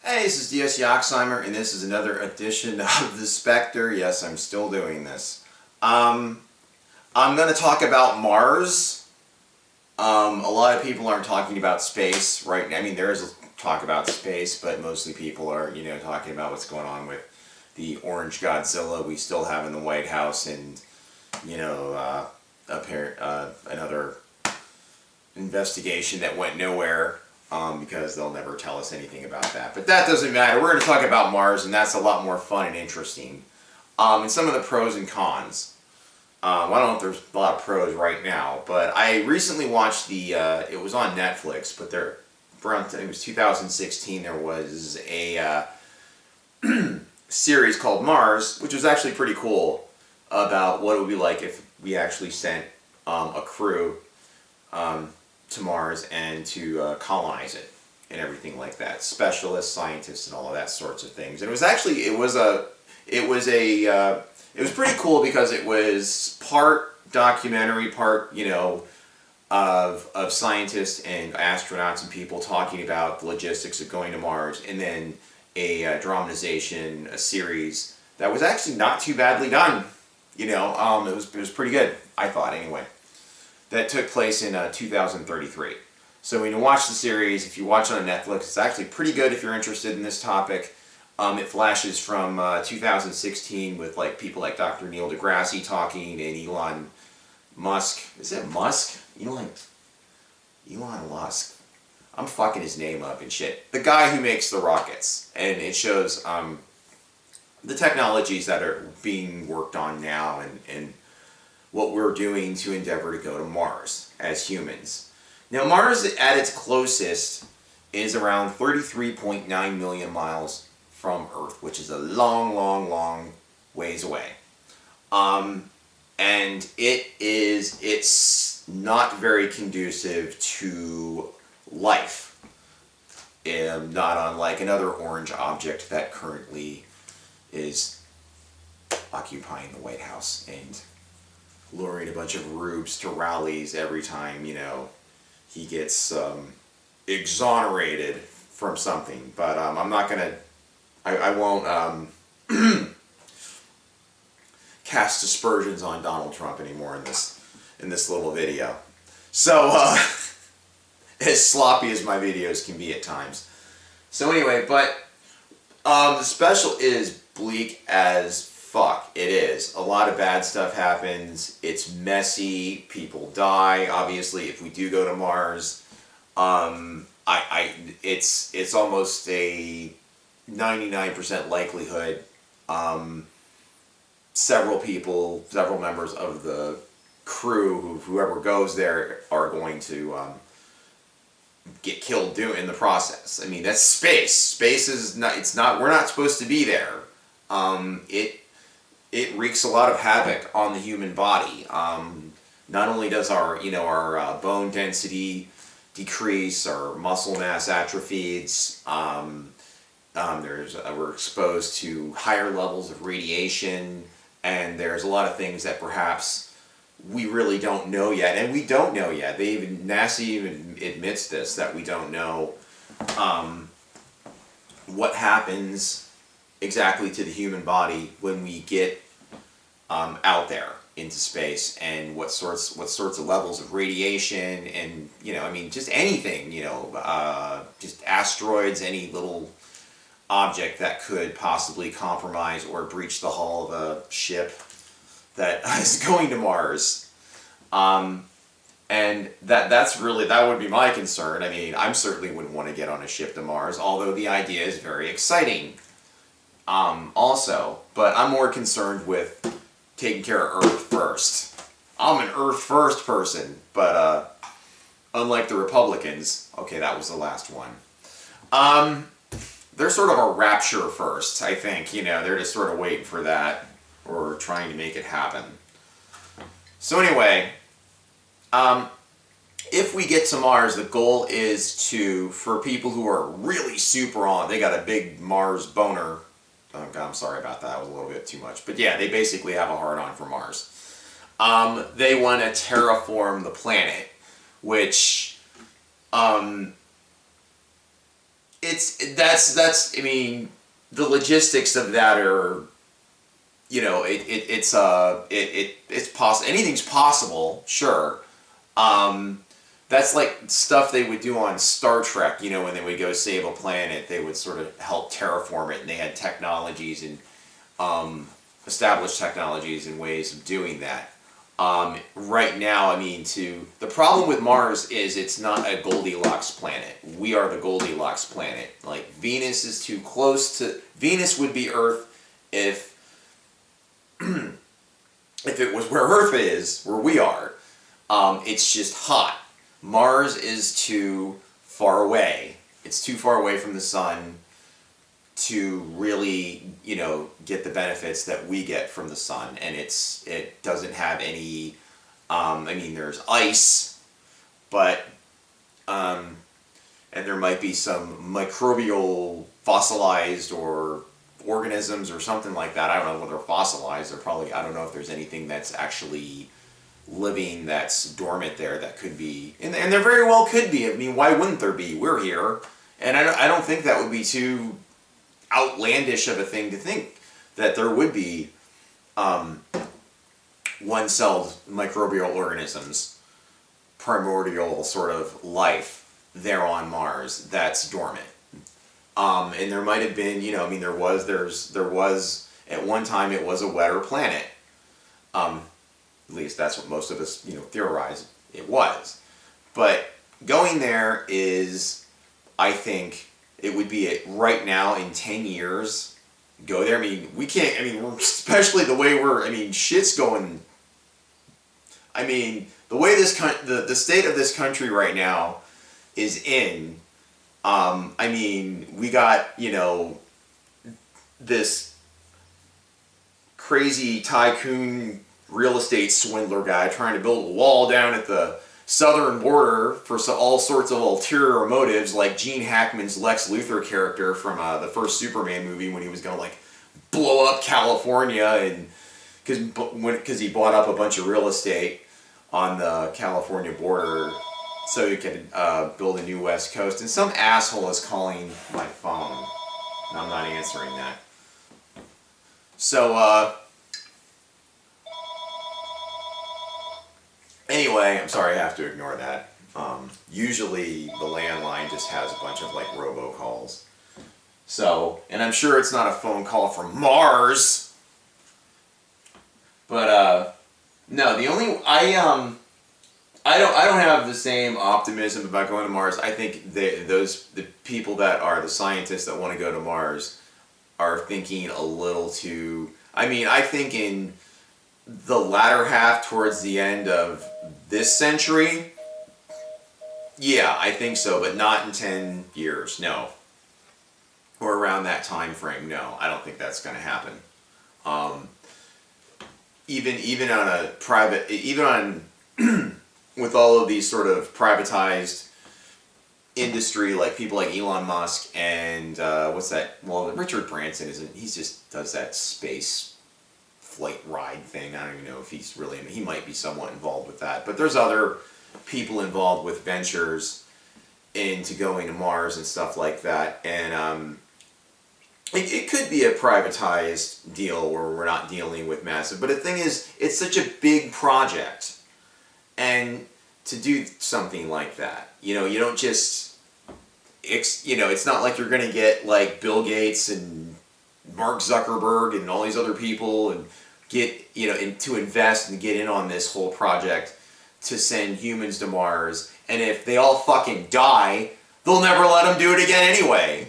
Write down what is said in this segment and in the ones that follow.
Hey, this is DS Yoxheimer, and this is another edition of The Spectre. Yes, I'm still doing this. I'm going to talk about Mars. A lot of people aren't talking about space right now. I mean, there is talk about space, but mostly people are, talking about what's going on with the orange Godzilla we still have in the White House and, another investigation that went nowhere. Because they'll never tell us anything about that. But that doesn't matter. We're going to talk about Mars, and that's a lot more fun and interesting. And some of the pros and cons. I don't know if there's a lot of pros right now, but I recently watched it was on Netflix, but it was 2016, there was a series called Mars, which was actually pretty cool, about what it would be like if we actually sent a crew to Mars and to colonize it and everything like that. Specialists, scientists, and all of that sorts of things. And it was pretty cool because it was part documentary, part of scientists and astronauts and people talking about the logistics of going to Mars, and then a dramatization, a series that was actually not too badly done. It was pretty good, I thought anyway. That took place in 2033. So when you watch the series, if you watch it on Netflix, it's actually pretty good if you're interested in this topic. It flashes from 2016 with people like Dr. Neil deGrasse talking and Elon Musk. Is it Musk? Elon Musk. I'm fucking his name up and shit. The guy who makes the rockets. And it shows the technologies that are being worked on now and what we're doing to endeavor to go to Mars as humans. Now, Mars at its closest is around 33.9 million miles from Earth, which is a long, long, long ways away. And it's not very conducive to life, not unlike another orange object that currently is occupying the White House and luring a bunch of rubes to rallies every time, he gets exonerated from something. But I'm not going to, I won't cast aspersions on Donald Trump anymore in this little video. So, as sloppy as my videos can be at times. So anyway, but the special is bleak as fuck. It is. A lot of bad stuff happens. It's messy. People die. Obviously, if we do go to Mars, it's almost a 99% likelihood. Several members of the crew, whoever goes there, are going to get killed in the process. I mean, that's space. Space is not. It's not. We're not supposed to be there. It wreaks a lot of havoc on the human body. Not only does our bone density decrease, our muscle mass atrophies. We're exposed to higher levels of radiation, and there's a lot of things that perhaps we really don't know yet, and we don't know yet. NASA even admits this, that we don't know what happens exactly to the human body when we get out there into space, and what sorts of levels of radiation, and just anything, just asteroids, any little object that could possibly compromise or breach the hull of a ship that is going to Mars. And that would be my concern. I mean, I certainly wouldn't want to get on a ship to Mars, although the idea is very exciting. Also, but I'm more concerned with taking care of Earth first. I'm an Earth first person, but unlike the Republicans, okay, that was the last one. They're sort of a rapture first, I think. They're just sort of waiting for that, or trying to make it happen. So anyway, if we get to Mars, the goal is for people who are really super on, they got a big Mars boner. Oh God, I'm sorry about that. That was a little bit too much. But yeah, they basically have a hard-on for Mars. They want to terraform the planet, which that's I mean, the logistics of that are, you know, it's possible. Anything's possible, sure. That's like stuff they would do on Star Trek, you know, when they would go save a planet, they would sort of help terraform it, and they had technologies and established technologies and ways of doing that. Right now, I mean, the problem with Mars is it's not a Goldilocks planet. We are the Goldilocks planet. Like, Venus is too close to... Venus would be Earth if if it was where Earth is, where we are. It's just hot. Mars is too far away. It's too far away from the sun to really, you know, get the benefits that we get from the sun. And it doesn't have any, I mean, there's ice, but, and there might be some microbial fossilized or organisms or something like that. I don't know whether they're fossilized. They're probably, I don't know if there's anything that's actually living that's dormant there that could be, and there very well could be. I mean, why wouldn't there be? We're here. And I don't think that would be too outlandish of a thing to think that there would be one-celled microbial organisms, primordial sort of life there on Mars that's dormant. And there might have been, you know, I mean, there was at one time it was a wetter planet. At least that's what most of us, you know, theorize it was. But going there is, I think, it would be right now in 10 years, go there. I mean, we can't, I mean, especially the way I mean, shit's going. I mean, the way the state of this country right now is in, I mean, we got, you know, this crazy tycoon real estate swindler guy trying to build a wall down at the southern border for all sorts of ulterior motives, like Gene Hackman's Lex Luthor character from the first Superman movie, when he was gonna like blow up California, and because he bought up a bunch of real estate on the California border so he could build a new West Coast. And some asshole is calling my phone, and I'm not answering that. So anyway, I'm sorry I have to ignore that. Usually the landline just has a bunch of like robocalls. So, and I'm sure it's not a phone call from Mars. But no, the only I don't have the same optimism about going to Mars. I think the people that are the scientists that want to go to Mars are thinking a little too. I mean, I think in the latter half towards the end of this century, yeah, I think so, but not in 10 years, no. Or around that time frame, no. I don't think that's going to happen. Even on a private, even on with all of these sort of privatized industry, like people like Elon Musk and what's that? Well, Richard Branson isn't. He just does that space flight ride thing. I don't even know if he's really. I mean, he might be somewhat involved with that, but there's other people involved with ventures into going to Mars and stuff like that, and it could be a privatized deal where we're not dealing with massive. But the thing is, it's such a big project, and to do something like that, you know, you don't just, you know, it's not like you're going to get like Bill Gates and Mark Zuckerberg and all these other people and get, you know, to invest and get in on this whole project to send humans to Mars. And if they all fucking die, they'll never let them do it again anyway.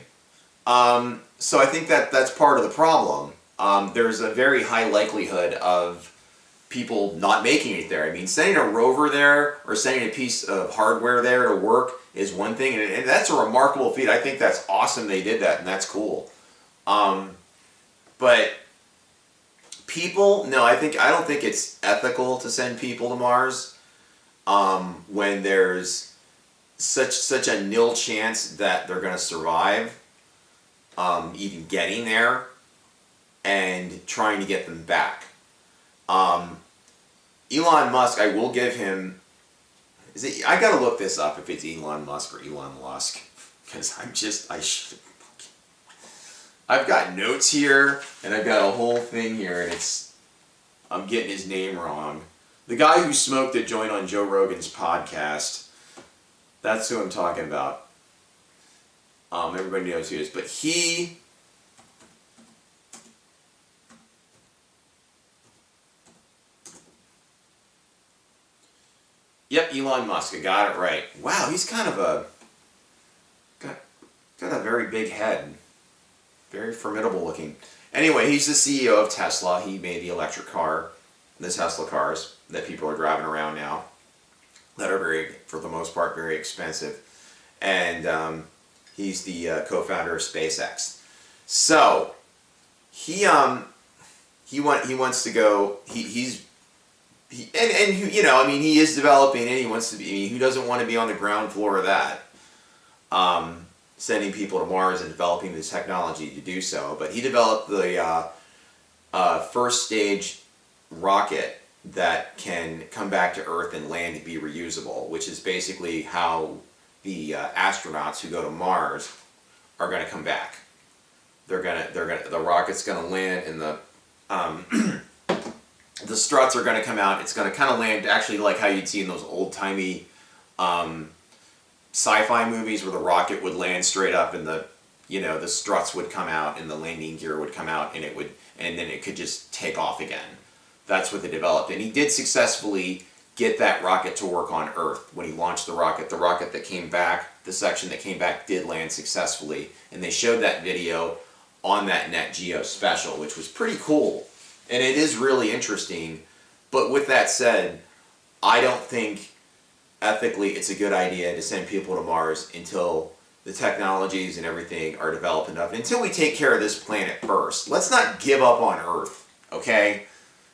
So I think that's part of the problem. There's a very high likelihood of people not making it there. I mean, sending a rover there or sending a piece of hardware there to work is one thing, and that's a remarkable feat. I think that's awesome they did that, and that's cool. But people, no, I don't think it's ethical to send people to Mars when there's such a nil chance that they're going to survive, even getting there and trying to get them back. Elon Musk, I will give him. I gotta look this up if it's Elon Musk or Elon Lusk. because I've got notes here, and I've got a whole thing here, and I'm getting his name wrong. The guy who smoked a joint on Joe Rogan's podcast, that's who I'm talking about. Everybody knows who he is, but he... Yep, Elon Musk, I got it right. Wow, he's kind of got a very big head. Very formidable looking. Anyway, he's the CEO of Tesla. He made the electric car, the Tesla cars that people are driving around now, that are very, for the most part, very expensive. And he's the co-founder of SpaceX. So he wants to go. He you know, I mean, he is developing, and he wants to be. I mean, who doesn't want to be on the ground floor of that? Sending people to Mars and developing the technology to do so. But he developed the first stage rocket that can come back to Earth and land and be reusable, which is basically how the astronauts who go to Mars are going to come back. The rocket's going to land, and the struts are going to come out. It's going to kind of land actually like how you'd see in those old-timey sci-fi movies where the rocket would land straight up and the struts would come out and the landing gear would come out and then it could just take off again. That's what they developed. And he did successfully get that rocket to work on Earth when he launched the rocket. The rocket that came back, the section that came back, did land successfully. And they showed that video on that Net Geo special, which was pretty cool. And it is really interesting. But with that said, I don't think ethically it's a good idea to send people to Mars until the technologies and everything are developed enough. Until we take care of this planet first. Let's not give up on Earth, okay?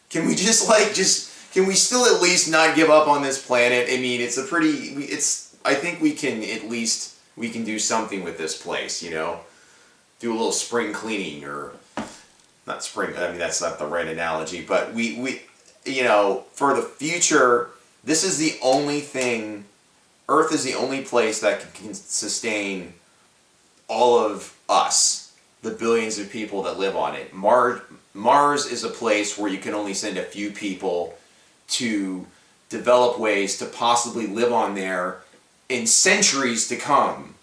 Can we can we still at least not give up on this planet? I mean, I think we can do something with this place, you know? Do a little spring cleaning, or not spring, I mean, that's not the right analogy, but we you know, for the future, this is the only thing, Earth is the only place that can sustain all of us, the billions of people that live on it. Mars is a place where you can only send a few people to develop ways to possibly live on there in centuries to come.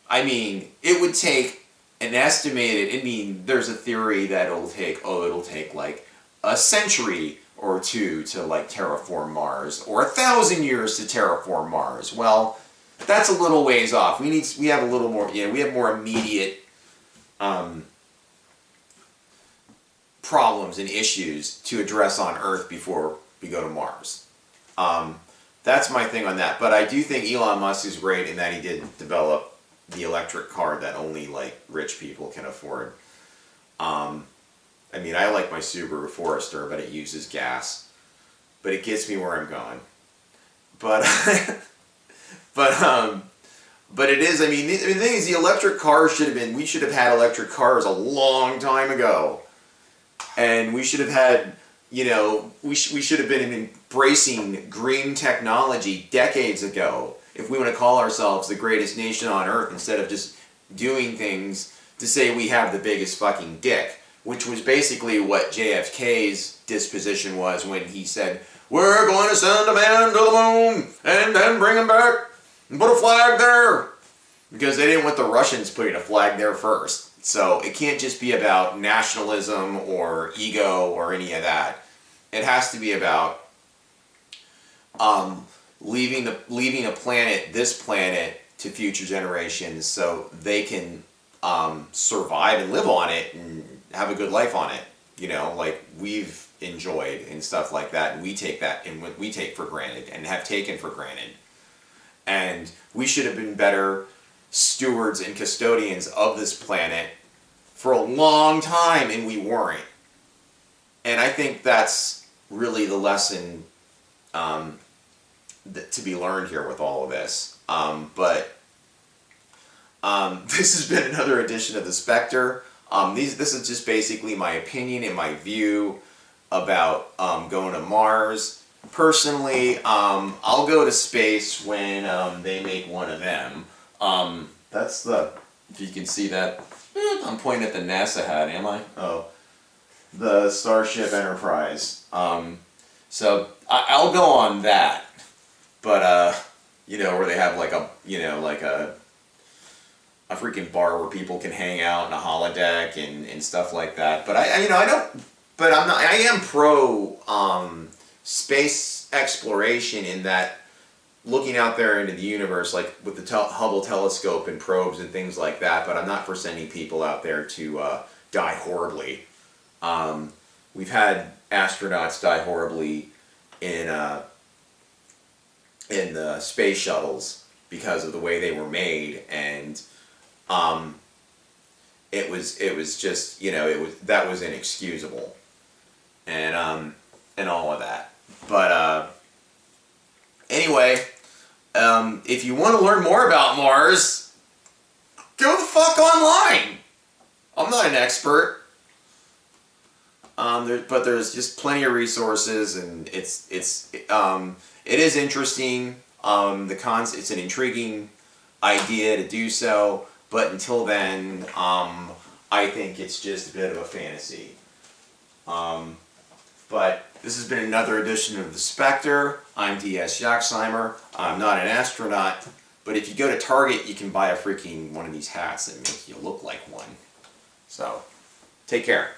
I mean, it would take an estimated, I mean, there's a theory that it'll take like a century or two to like terraform Mars, or 1,000 years to terraform Mars. Well, that's a little ways off. We have a little more, we have more immediate problems and issues to address on Earth before we go to Mars. That's my thing on that. But I do think Elon Musk is great in that he did develop the electric car that only like rich people can afford. I mean, I like my Subaru Forester, but it uses gas. But it gets me where I'm going. But but it is, I mean, the thing is, the electric cars we should have had electric cars a long time ago. And we should have had, we should have been embracing green technology decades ago if we want to call ourselves the greatest nation on Earth, instead of just doing things to say we have the biggest fucking dick, which was basically what JFK's disposition was when he said, "We're going to send a man to the moon and then bring him back and put a flag there," because they didn't want the Russians putting a flag there first. So it can't just be about nationalism or ego or any of that. It has to be about leaving this planet to future generations so they can survive and live on it and have a good life on it. Like we've enjoyed and stuff like that, and we take for granted and have taken for granted. And we should have been better stewards and custodians of this planet for a long time, and we weren't. And I think that's really the lesson to be learned here with all of this. But this has been another edition of The Spectre. This is just basically my opinion and my view about going to Mars. Personally, I'll go to space when they make one of them. That's the, If you can see that, I'm pointing at the NASA hat, am I? oh, the Starship Enterprise. So I'll go on that, but you know, where they have like a, you know, like a freaking bar where people can hang out and a holodeck and stuff like that. But I you know, I don't, but I'm not, I am pro space exploration in that looking out there into the universe, like with the Hubble telescope and probes and things like that. But I'm not for sending people out there to die horribly. We've had astronauts die horribly in the space shuttles because of the way they were made, and it was just, you know, that was inexcusable, and all of that. But anyway, if you want to learn more about Mars, go the fuck online. I'm not an expert. But there's just plenty of resources, and it is interesting. It's an intriguing idea to do so, but until then, I think it's just a bit of a fantasy. But this has been another edition of The Spectre. I'm D.S. Jacksheimer. I'm not an astronaut, but if you go to Target, you can buy a freaking one of these hats and make you look like one. So, take care.